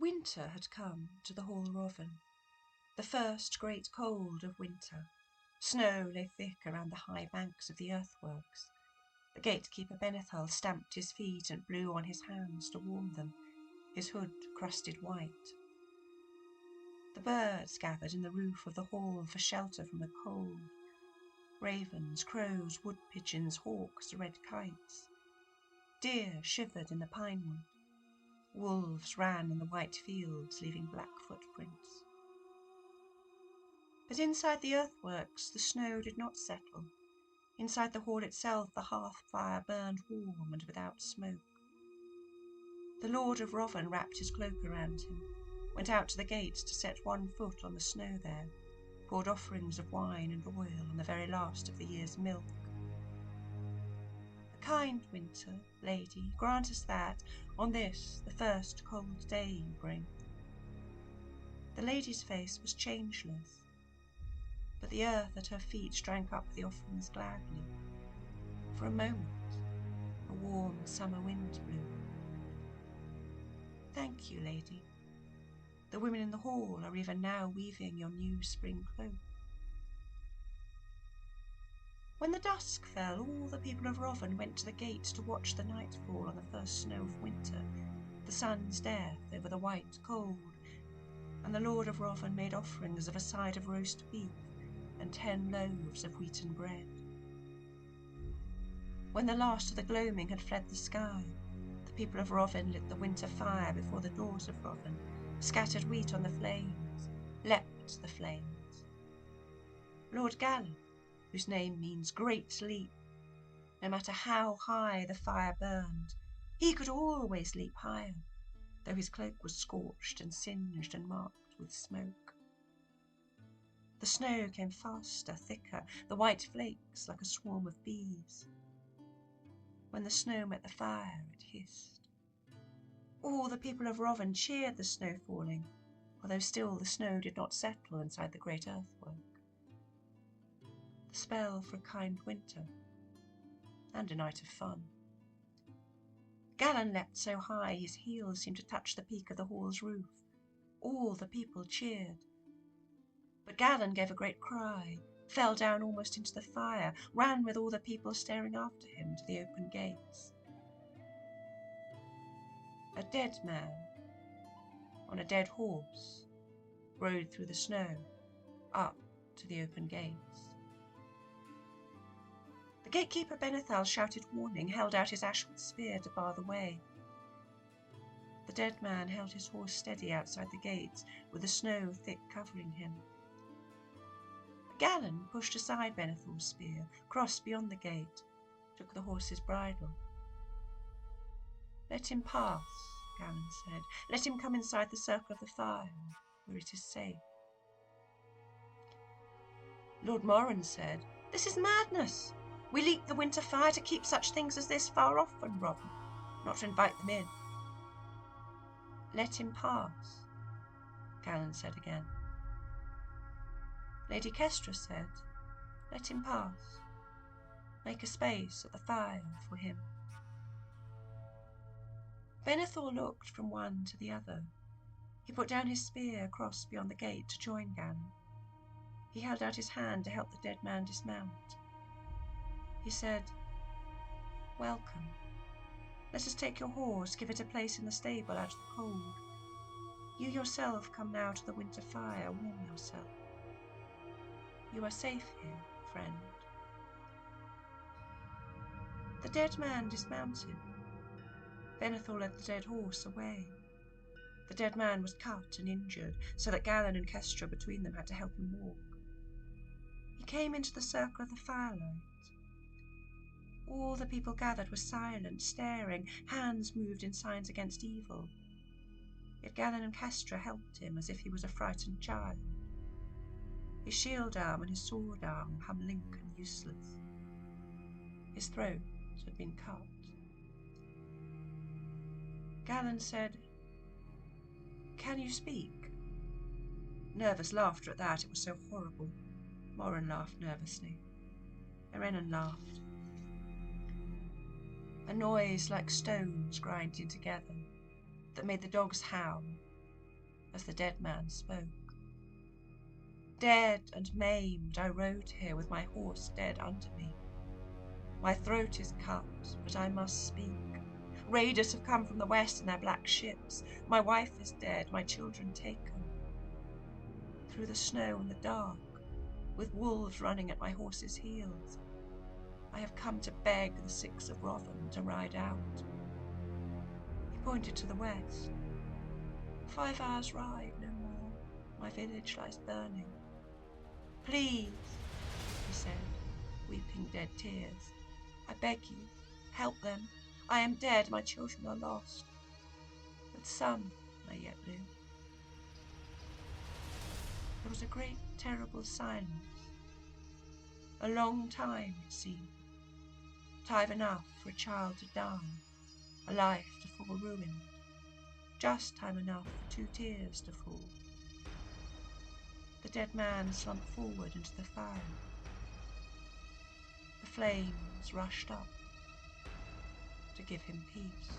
Winter had come to the Hall Rovan, the first great cold of winter. Snow lay thick around the high banks of the earthworks. The gatekeeper Benethal stamped his feet and blew on his hands to warm them, his hood crusted white. The birds gathered in the roof of the hall for shelter from the cold. Ravens, crows, wood pigeons, hawks, red kites. Deer shivered in the pine wood. Wolves ran in the white fields, leaving black footprints. But inside the earthworks, the snow did not settle. Inside the hall itself, the hearth fire burned warm and without smoke. The Lord of Rovan wrapped his cloak around him, went out to the gates to set one foot on the snow there, poured offerings of wine and oil on the very last of the year's milk. A kind winter, lady, grant us that, on this, the first cold day you bring. The lady's face was changeless, but the earth at her feet drank up the offerings gladly. For a moment, a warm summer wind blew. Thank you, lady. The women in the hall are even now weaving your new spring cloak. When the dusk fell, all the people of Rovan went to the gate to watch the nightfall on the first snow of winter, the sun's death over the white cold, and the Lord of Rovan made offerings of a side of roast beef and 10 loaves of wheaten bread. When the last of the gloaming had fled the sky, the people of Rovan lit the winter fire before the doors of Rovan, scattered wheat on the flames, leapt the flames. Lord Gallen, whose name means great leap, no matter how high the fire burned, he could always leap higher, though his cloak was scorched and singed and marked with smoke. The snow came faster, thicker, the white flakes like a swarm of bees. When the snow met the fire, it hissed. All the people of Rovan cheered the snow falling, although still the snow did not settle inside the great earthwork. The spell for a kind winter, and a night of fun. Gallen leapt so high his heels seemed to touch the peak of the hall's roof. All the people cheered. But Gallen gave a great cry, fell down almost into the fire, ran with all the people staring after him to the open gates. A dead man, on a dead horse, rode through the snow, up to the open gates. The gatekeeper Benethal shouted warning, held out his ashwood spear to bar the way. The dead man held his horse steady outside the gates, with the snow thick covering him. Gallen pushed aside Benethal's spear, crossed beyond the gate, took the horse's bridle. Let him pass, Gallen said. Let him come inside the circle of the fire, where it is safe. Lord Moran said, This is madness. We leap the winter fire to keep such things as this far off from Rovan, not to invite them in. Let him pass, Gallen said again. Lady Kestra said, Let him pass. Make a space at the fire for him. Benethal looked from one to the other. He put down his spear across beyond the gate to join Gallen. He held out his hand to help the dead man dismount. He said, Welcome. Let us take your horse, give it a place in the stable out of the cold. You yourself come now to the winter fire, warm yourself. You are safe here, friend. The dead man dismounted. Benethal led the dead horse away. The dead man was cut and injured, so that Gallen and Kestra between them had to help him walk. He came into the circle of the firelight. All the people gathered were silent, staring, hands moved in signs against evil. Yet Gallen and Kestra helped him as if he was a frightened child. His shield arm and his sword arm hung limp and useless. His throat had been cut. Gallen said, Can you speak? Nervous laughter at that, it was so horrible. Moran laughed nervously. Erenan laughed. A noise like stones grinding together that made the dogs howl as the dead man spoke. Dead and maimed, I rode here with my horse dead under me. My throat is cut, but I must speak. Raiders have come from the west in their black ships. My wife is dead, my children taken. Through the snow and the dark, with wolves running at my horse's heels, I have come to beg the six of Rovin to ride out. He pointed to the west. 5 hours' ride, no more. My village lies burning. Please, he said, weeping dead tears, I beg you, help them. I am dead, my children are lost. But some may yet live. There was a great, terrible silence. A long time, it seemed. Time enough for a child to die, a life to fall ruined. Just time enough for 2 tears to fall. The dead man slumped forward into the fire. The flames rushed up to give him peace.